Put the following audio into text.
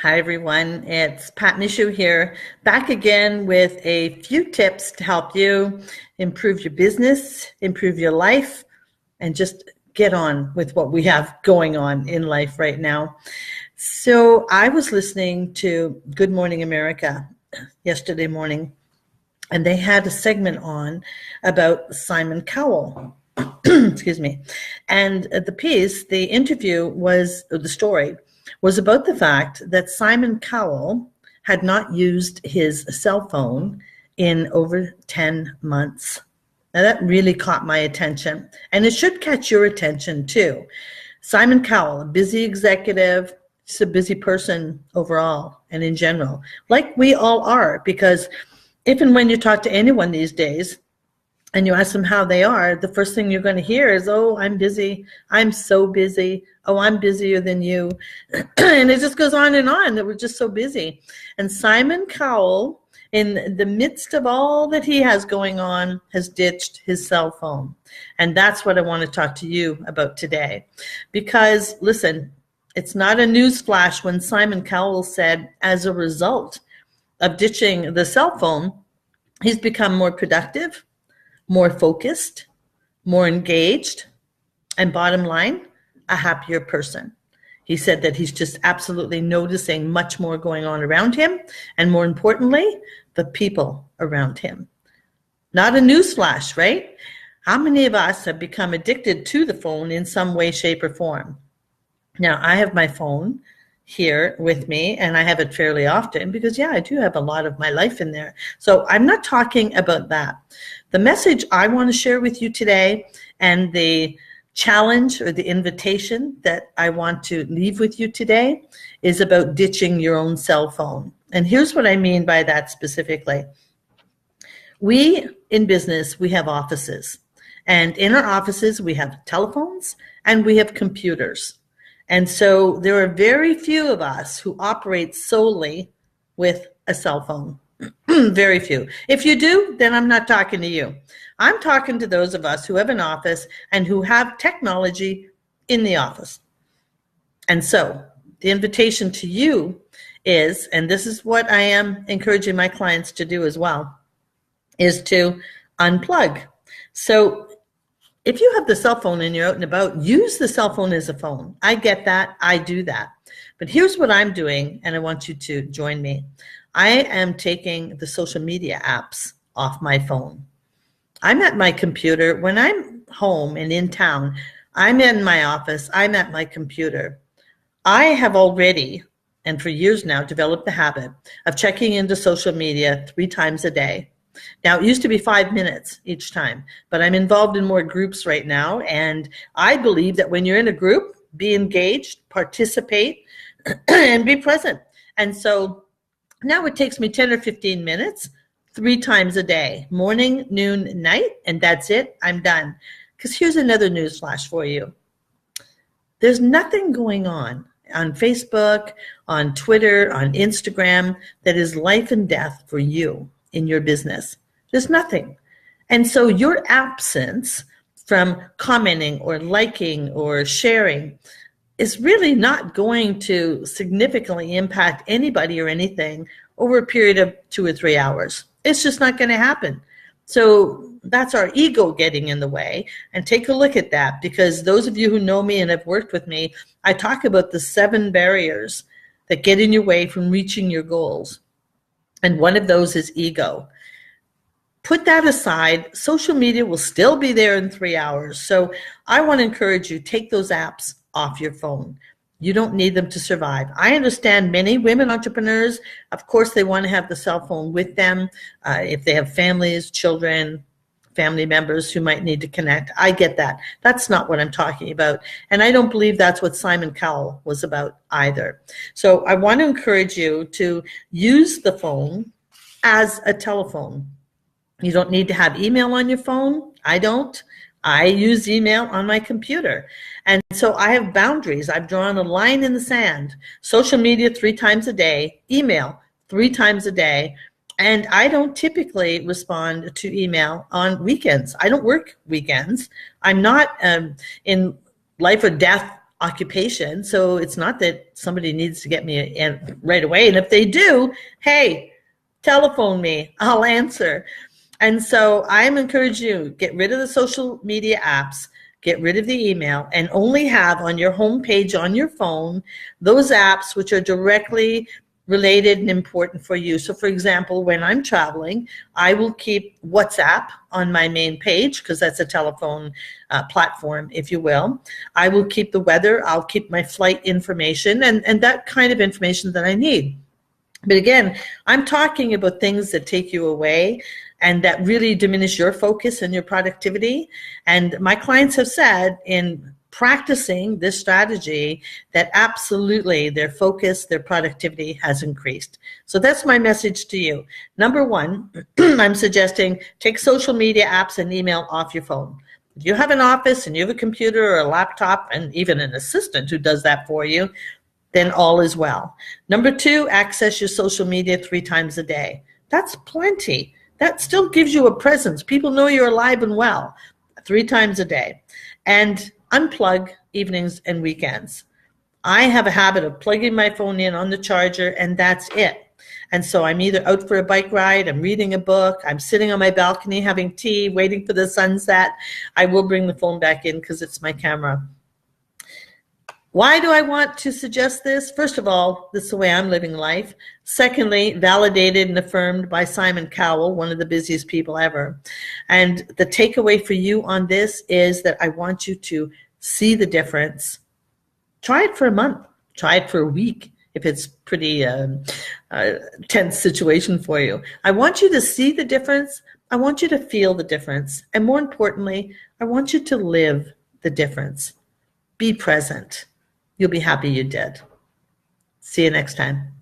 Hi, everyone. It's Pat Mussieux here, back again with a few tips to help you improve your business, improve your life, and just get on with what we have going on in life right now. So I was listening to Good Morning America yesterday morning, and they had a segment on about Simon Cowell. Excuse me. And the interview the story was about the fact that Simon Cowell had not used his cell phone in over 10 months. Now that really caught my attention, and it should catch your attention too. Simon Cowell, a busy executive, just a busy person overall and in general, like we all are, because if and when you talk to anyone these days, and you ask them how they are, the first thing you're going to hear is, oh, I'm busy. I'm so busy. Oh, I'm busier than you. And it just goes on and on, that we're just so busy. And Simon Cowell, in the midst of all that he has going on, has ditched his cell phone. And that's what I want to talk to you about today. Because, listen, it's not a news flash when Simon Cowell said, as a result of ditching the cell phone, he's become more productive, more focused, more engaged, and bottom line, a happier person. He said that he's just absolutely noticing much more going on around him, and more importantly, the people around him. Not a newsflash, right? How many of us have become addicted to the phone in some way, shape, or form? Now, I have my phone here with me, and I have it fairly often because, I do have a lot of my life in there. So I'm not talking about that. The message I want to share with you today, and the challenge or the invitation that I want to leave with you today, is about ditching your own cell phone. And here's what I mean by that specifically. We, in business, we have offices. And in our offices, we have telephones and we have computers. And so there are very few of us who operate solely with a cell phone. Very few. If you do, then I'm not talking to you. I'm talking to those of us who have an office and who have technology in the office. And so the invitation to you is, and this is what I am encouraging my clients to do as well, is to unplug. So if you have the cell phone and you're out and about, use the cell phone as a phone. I get that. I do that. But here's what I'm doing, and I want you to join me. I am taking the social media apps off my phone. I'm at my computer. When I'm home and in town, I'm in my office. I'm at my computer. I have already, and for years now, developed the habit of checking into social media 3 times a day. Now, it used to be 5 minutes each time, but I'm involved in more groups right now, and I believe that when you're in a group, be engaged, participate, and be present. And so now it takes me 10 or 15 minutes, 3 times a day, morning, noon, night, and that's it. I'm done. Because here's another news flash for you. There's nothing going on Facebook, on Twitter, on Instagram that is life and death for you in your business. There's nothing. And so your absence from commenting or liking or sharing is really not going to significantly impact anybody or anything over a period of 2 or 3 hours. It's just not going to happen. So that's our ego getting in the way. And take a look at that, because those of you who know me and have worked with me, I talk about the 7 barriers that get in your way from reaching your goals. And one of those is ego. Put that aside. Social media will still be there in 3 hours. So I want to encourage you, take those apps off your phone. You don't need them to survive. I understand many women entrepreneurs, of course, they want to have the cell phone with them. If they have families, children, family members who might need to connect. I get that. That's not what I'm talking about. And I don't believe that's what Simon Cowell was about either. So I want to encourage you to use the phone as a telephone. You don't need to have email on your phone. I don't. I use email on my computer. And so I have boundaries. I've drawn a line in the sand. Social media 3 times a day, email 3 times a day. And I don't typically respond to email on weekends. I don't work weekends. I'm not in life or death occupation. So it's not that somebody needs to get me right away. And if they do, hey, telephone me, I'll answer. And so I'm encouraging you, get rid of the social media apps, get rid of the email, and only have on your homepage on your phone those apps which are directly related and important for you. So for example, when I'm traveling, I will keep WhatsApp on my main page because that's a telephone platform, if you will. I will keep the weather, I'll keep my flight information and that kind of information that I need. But again, I'm talking about things that take you away and that really diminish your focus and your productivity. And my clients have said in practicing this strategy that absolutely their focus, their productivity has increased. So that's my message to you. Number one, I'm suggesting take social media apps and email off your phone. If you have an office and you have a computer or a laptop and even an assistant who does that for you, then all is well. Number two, access your social media 3 times a day. That's plenty. That still gives you a presence. People know you're alive and well 3 times a day. And unplug evenings and weekends. I have a habit of plugging my phone in on the charger and that's it. And so I'm either out for a bike ride, I'm reading a book, I'm sitting on my balcony having tea, waiting for the sunset. I will bring the phone back in because it's my camera. Why do I want to suggest this? First of all, this is the way I'm living life. Secondly, validated and affirmed by Simon Cowell, one of the busiest people ever. And the takeaway for you on this is that I want you to see the difference. Try it for a month. Try it for a week if it's pretty tense situation for you. I want you to see the difference. I want you to feel the difference. And more importantly, I want you to live the difference. Be present. You'll be happy you did. See you next time.